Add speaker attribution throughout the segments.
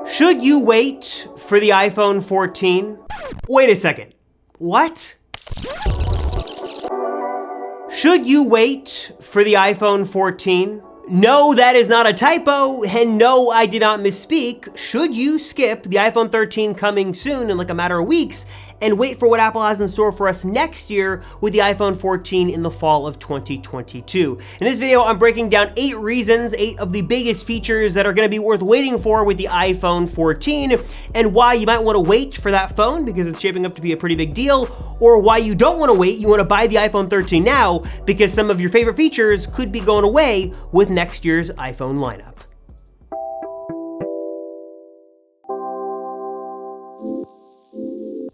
Speaker 1: Should you wait for the iPhone 14? Wait a second. What? Should you wait for the iPhone 14? No, that is not a typo, and no, I did not misspeak. Should you skip the iPhone 13 coming soon in like a matter of weeks and wait for what Apple has in store for us next year with the iPhone 14 in the fall of 2022? In this video, I'm breaking down 8 reasons, 8 of the biggest features that are gonna be worth waiting for with the iPhone 14, and why you might wanna wait for that phone because it's shaping up to be a pretty big deal, or why you don't wanna wait, you wanna buy the iPhone 13 now because some of your favorite features could be going away with next year's iPhone lineup.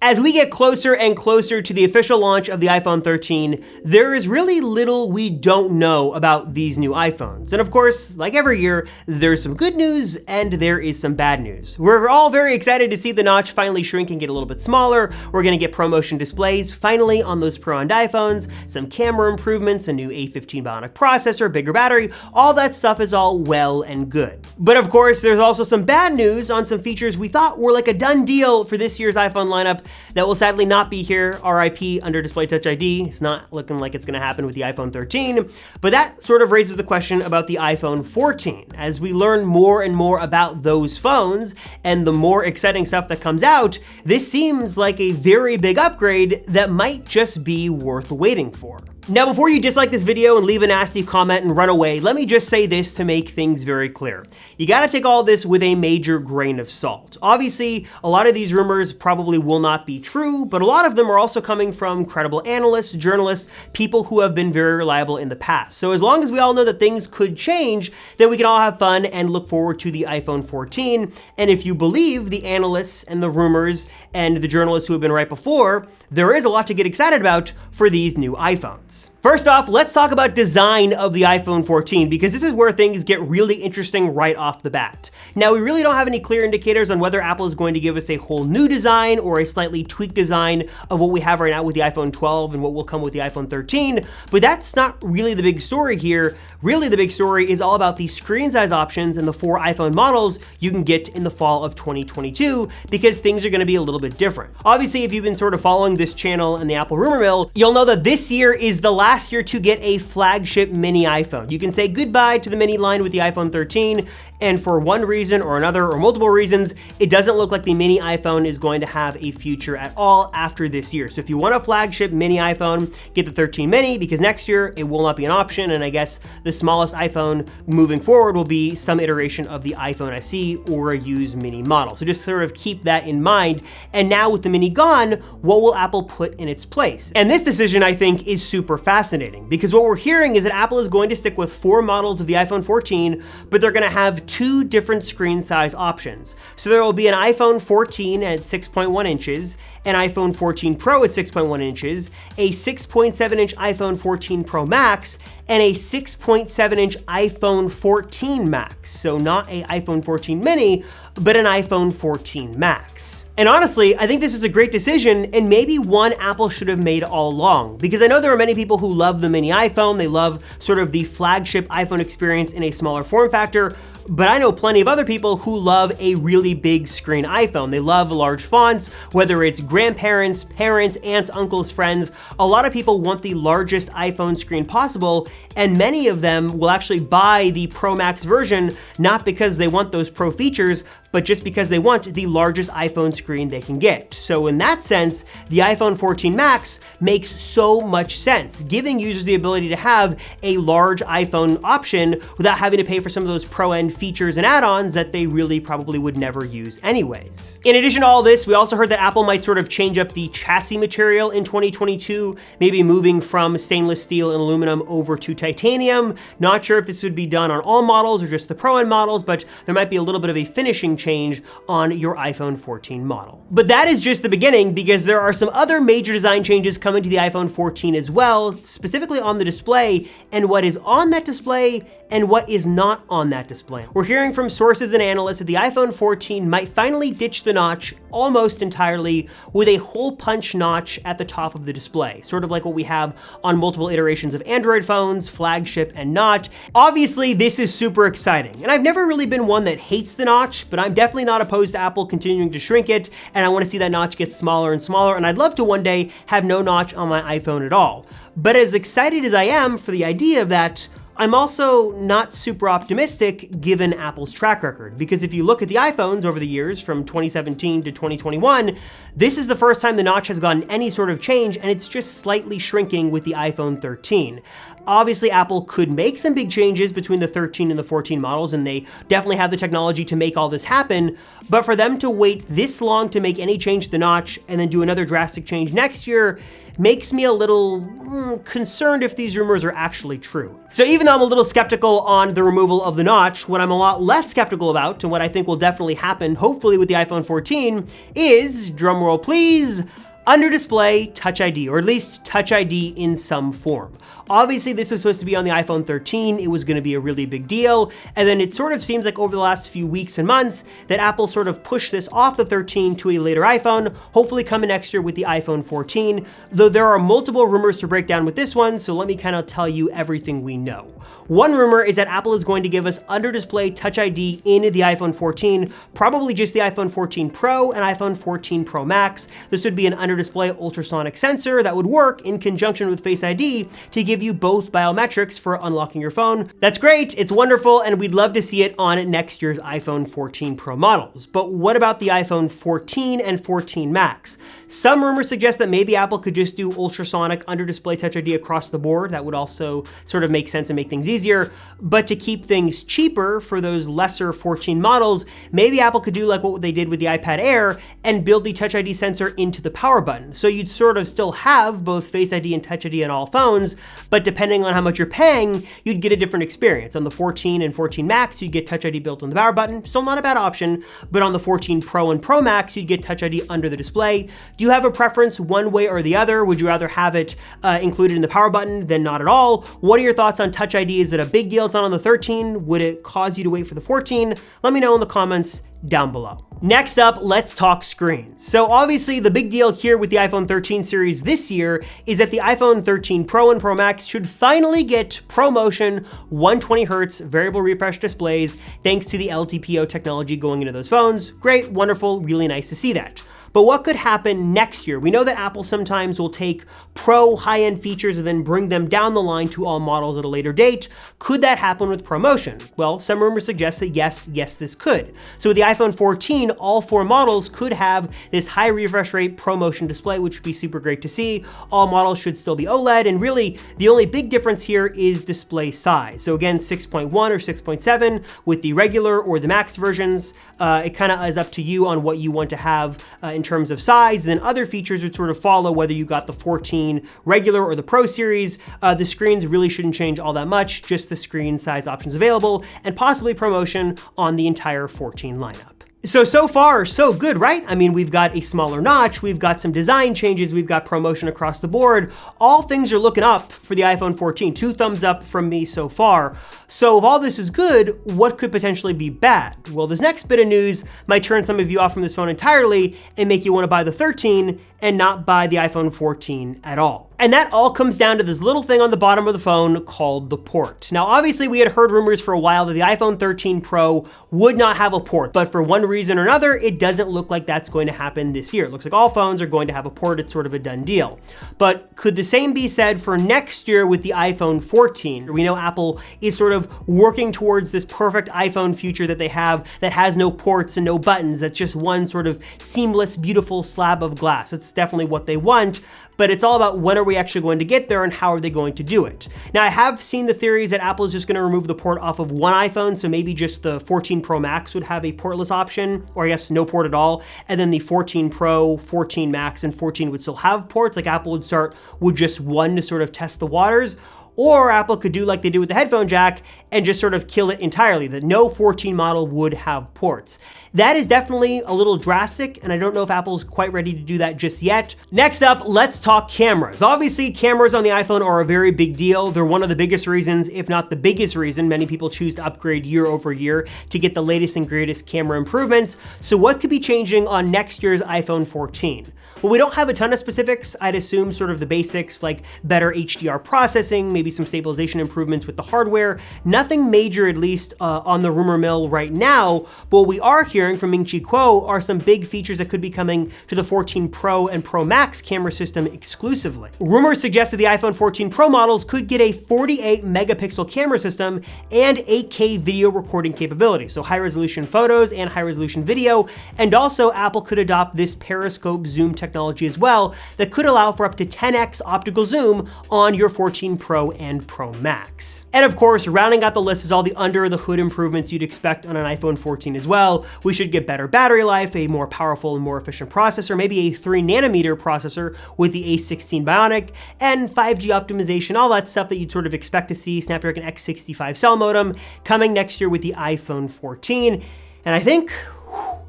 Speaker 1: As we get closer and closer to the official launch of the iPhone 13, there is really little we don't know about these new iPhones. And of course, like every year, there's some good news and there is some bad news. We're all very excited to see the notch finally shrink and get a little bit smaller. We're gonna get ProMotion displays finally on those Pro-end iPhones, some camera improvements, a new A15 Bionic processor, bigger battery, all that stuff is all well and good. But of course, there's also some bad news on some features we thought were like a done deal for this year's iPhone lineup that will sadly not be here, RIP under Display Touch ID. It's not looking like it's gonna happen with the iPhone 13, but that sort of raises the question about the iPhone 14. As we learn more and more about those phones and the more exciting stuff that comes out, this seems like a very big upgrade that might just be worth waiting for. Now, before you dislike this video and leave a nasty comment and run away, let me just say this to make things very clear. You gotta take all this with a major grain of salt. Obviously, a lot of these rumors probably will not be true, but a lot of them are also coming from credible analysts, journalists, people who have been very reliable in the past. So as long as we all know that things could change, then we can all have fun and look forward to the iPhone 14. And if you believe the analysts and the rumors and the journalists who have been right before, there is a lot to get excited about for these new iPhones. First off, let's talk about design of the iPhone 14 because this is where things get really interesting right off the bat. Now, we really don't have any clear indicators on whether Apple is going to give us a whole new design or a slightly tweaked design of what we have right now with the iPhone 12 and what will come with the iPhone 13, but that's not really the big story here. Really, the big story is all about the screen size options and the 4 iPhone models you can get in the fall of 2022 because things are gonna be a little bit different. Obviously, if you've been sort of following this channel and the Apple rumor mill, you'll know that this year is the last year to get a flagship mini iPhone. You can say goodbye to the mini line with the iPhone 13, and for one reason or another, or multiple reasons, it doesn't look like the mini iPhone is going to have a future at all after this year. So if you want a flagship mini iPhone, get the 13 mini because next year it will not be an option, and I guess the smallest iPhone moving forward will be some iteration of the iPhone SE or a used mini model. So just sort of keep that in mind. And now with the mini gone, what will Apple put in its place? And this decision, I think, is super fascinating because what we're hearing is that Apple is going to stick with 4 models of the iPhone 14, but they're gonna have 2 different screen size options. So there will be an iPhone 14 at 6.1 inches, an iPhone 14 Pro at 6.1 inches, a 6.7 inch iPhone 14 Pro Max, and a 6.7 inch iPhone 14 Max. So not a iPhone 14 mini, but an iPhone 14 Max. And honestly, I think this is a great decision and maybe one Apple should have made all along, because I know there are many people who love the mini iPhone, they love sort of the flagship iPhone experience in a smaller form factor, but I know plenty of other people who love a really big screen iPhone. They love large fonts, whether it's grandparents, parents, aunts, uncles, friends. A lot of people want the largest iPhone screen possible, and many of them will actually buy the Pro Max version, not because they want those Pro features, but just because they want the largest iPhone screen they can get. So in that sense, the iPhone 14 Max makes so much sense, giving users the ability to have a large iPhone option without having to pay for some of those Pro-end features and add-ons that they really probably would never use anyways. In addition to all this, we also heard that Apple might sort of change up the chassis material in 2022, maybe moving from stainless steel and aluminum over to titanium. Not sure if this would be done on all models or just the Pro-end models, but there might be a little bit of a finishing change on your iPhone 14 model. But that is just the beginning because there are some other major design changes coming to the iPhone 14 as well, specifically on the display and what is on that display and what is not on that display. We're hearing from sources and analysts that the iPhone 14 might finally ditch the notch almost entirely with a hole punch notch at the top of the display, sort of like what we have on multiple iterations of Android phones, flagship and not. Obviously, this is super exciting, and I've never really been one that hates the notch, but I'm definitely not opposed to Apple continuing to shrink it, and I want to see that notch get smaller and smaller, and I'd love to one day have no notch on my iPhone at all. But as excited as I am for the idea of that, I'm also not super optimistic given Apple's track record, because if you look at the iPhones over the years from 2017 to 2021, this is the first time the notch has gotten any sort of change, and it's just slightly shrinking with the iPhone 13. Obviously, Apple could make some big changes between the 13 and the 14 models, and they definitely have the technology to make all this happen, but for them to wait this long to make any change to the notch and then do another drastic change next year makes me a little concerned if these rumors are actually true. So even though I'm a little skeptical on the removal of the notch, what I'm a lot less skeptical about, and what I think will definitely happen, hopefully with the iPhone 14, is, drumroll please, under display Touch ID, or at least Touch ID in some form. Obviously, this was supposed to be on the iPhone 13. It was going to be a really big deal. And then it sort of seems like over the last few weeks and months that Apple sort of pushed this off the 13 to a later iPhone, hopefully coming next year with the iPhone 14, though there are multiple rumors to break down with this one, so let me kind of tell you everything we know. One rumor is that Apple is going to give us under display Touch ID in the iPhone 14, probably just the iPhone 14 Pro and iPhone 14 Pro Max. This would be an under display ultrasonic sensor that would work in conjunction with Face ID to give you both biometrics for unlocking your phone. That's great, it's wonderful, and we'd love to see it on next year's iPhone 14 Pro models. But what about the iPhone 14 and 14 Max? Some rumors suggest that maybe Apple could just do ultrasonic under display Touch ID across the board. That would also sort of make sense and make things easier. But to keep things cheaper for those lesser 14 models, maybe Apple could do like what they did with the iPad Air and build the Touch ID sensor into the power button. So you'd sort of still have both Face ID and Touch ID on all phones, but depending on how much you're paying, you'd get a different experience. On the 14 and 14 Max, you'd get Touch ID built on the power button, still not a bad option, but on the 14 Pro and Pro Max, you'd get Touch ID under the display. Do you have a preference one way or the other? Would you rather have it included in the power button than not at all? What are your thoughts on Touch ID? Is it a big deal it's not on the 13? Would it cause you to wait for the 14? Let me know in the comments down below. Next up, let's talk screens. So obviously the big deal here with the iPhone 13 series this year is that the iPhone 13 Pro and Pro Max should finally get ProMotion 120Hz variable refresh displays thanks to the LTPO technology going into those phones. Great, wonderful, really nice to see that. But what could happen next year? We know that Apple sometimes will take Pro high-end features and then bring them down the line to all models at a later date. Could that happen with ProMotion? Well, some rumors suggest that yes, this could. So with the iPhone 14, all 4 models could have this high refresh rate ProMotion display, which would be super great to see. All models should still be OLED, and really the only big difference here is display size. So again, 6.1 or 6.7 with the regular or the Max versions. It kind of is up to you on what you want to have in terms of size, and then other features would sort of follow whether you got the 14 regular or the Pro series. The screens really shouldn't change all that much, just the screen size options available, and possibly ProMotion on the entire 14 lineup. So far, so good, right? I mean, we've got a smaller notch, we've got some design changes, we've got ProMotion across the board. All things are looking up for the iPhone 14. 2 thumbs up from me so far. So if all this is good, what could potentially be bad? Well, this next bit of news might turn some of you off from this phone entirely and make you want to buy the 13 and not buy the iPhone 14 at all. And that all comes down to this little thing on the bottom of the phone called the port. Now, obviously we had heard rumors for a while that the iPhone 13 Pro would not have a port, but for one reason or another, it doesn't look like that's going to happen this year. It looks like all phones are going to have a port. It's sort of a done deal. But could the same be said for next year with the iPhone 14? We know Apple is sort of working towards this perfect iPhone future that they have that has no ports and no buttons. That's just one sort of seamless, beautiful slab of glass. It's definitely what they want, but it's all about when are we actually going to get there and how are they going to do it. Now, I have seen the theories that Apple is just going to remove the port off of one iPhone, so maybe just the 14 Pro Max would have a portless option, or I guess no port at all, and then the 14 Pro, 14 Max, and 14 would still have ports, like Apple would start with just one to sort of test the waters. or Apple could do like they did with the headphone jack and just sort of kill it entirely, that no 14 model would have ports. That is definitely a little drastic, and I don't know if Apple's quite ready to do that just yet. Next up, let's talk cameras. Obviously, cameras on the iPhone are a very big deal. They're one of the biggest reasons, if not the biggest reason, many people choose to upgrade year over year to get the latest and greatest camera improvements. So what could be changing on next year's iPhone 14? Well, we don't have a ton of specifics. I'd assume sort of the basics like better HDR processing, maybe some stabilization improvements with the hardware. Nothing major, at least on the rumor mill right now, but what we are hearing from Ming-Chi Kuo are some big features that could be coming to the 14 Pro and Pro Max camera system exclusively. Rumors suggest that the iPhone 14 Pro models could get a 48 megapixel camera system and 8K video recording capability, so high resolution photos and high resolution video, and also Apple could adopt this periscope zoom technology as well that could allow for up to 10x optical zoom on your 14 Pro and Pro Max. And of course, rounding out the list is all the under the hood improvements you'd expect on an iPhone 14 as well. We should get better battery life, a more powerful and more efficient processor, maybe a 3 nanometer processor with the A16 Bionic, and 5G optimization, all that stuff that you'd sort of expect to see, Snapdragon X65 cell modem coming next year with the iPhone 14. And I think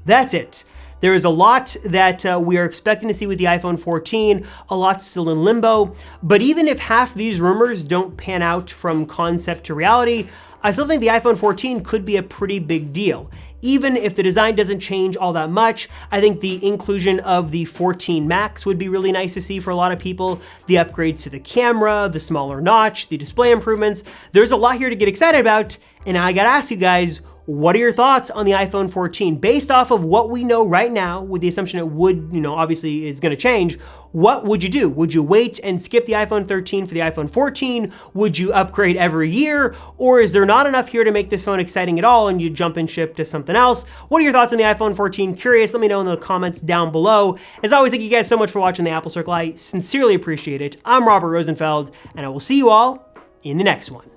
Speaker 1: that's it. There is a lot that we are expecting to see with the iPhone 14, a lot still in limbo, but even if half these rumors don't pan out from concept to reality, I still think the iPhone 14 could be a pretty big deal. Even if the design doesn't change all that much, I think the inclusion of the 14 Max would be really nice to see for a lot of people. The upgrades to the camera, the smaller notch, the display improvements. There's a lot here to get excited about, and I gotta ask you guys, what are your thoughts on the iPhone 14? Based off of what we know right now, with the assumption it would, obviously is gonna change, what would you do? Would you wait and skip the iPhone 13 for the iPhone 14? Would you upgrade every year? Or is there not enough here to make this phone exciting at all and you jump and ship to something else? What are your thoughts on the iPhone 14? Curious, let me know in the comments down below. As always, thank you guys so much for watching the Apple Circle. I sincerely appreciate it. I'm Robert Rosenfeld, and I will see you all in the next one.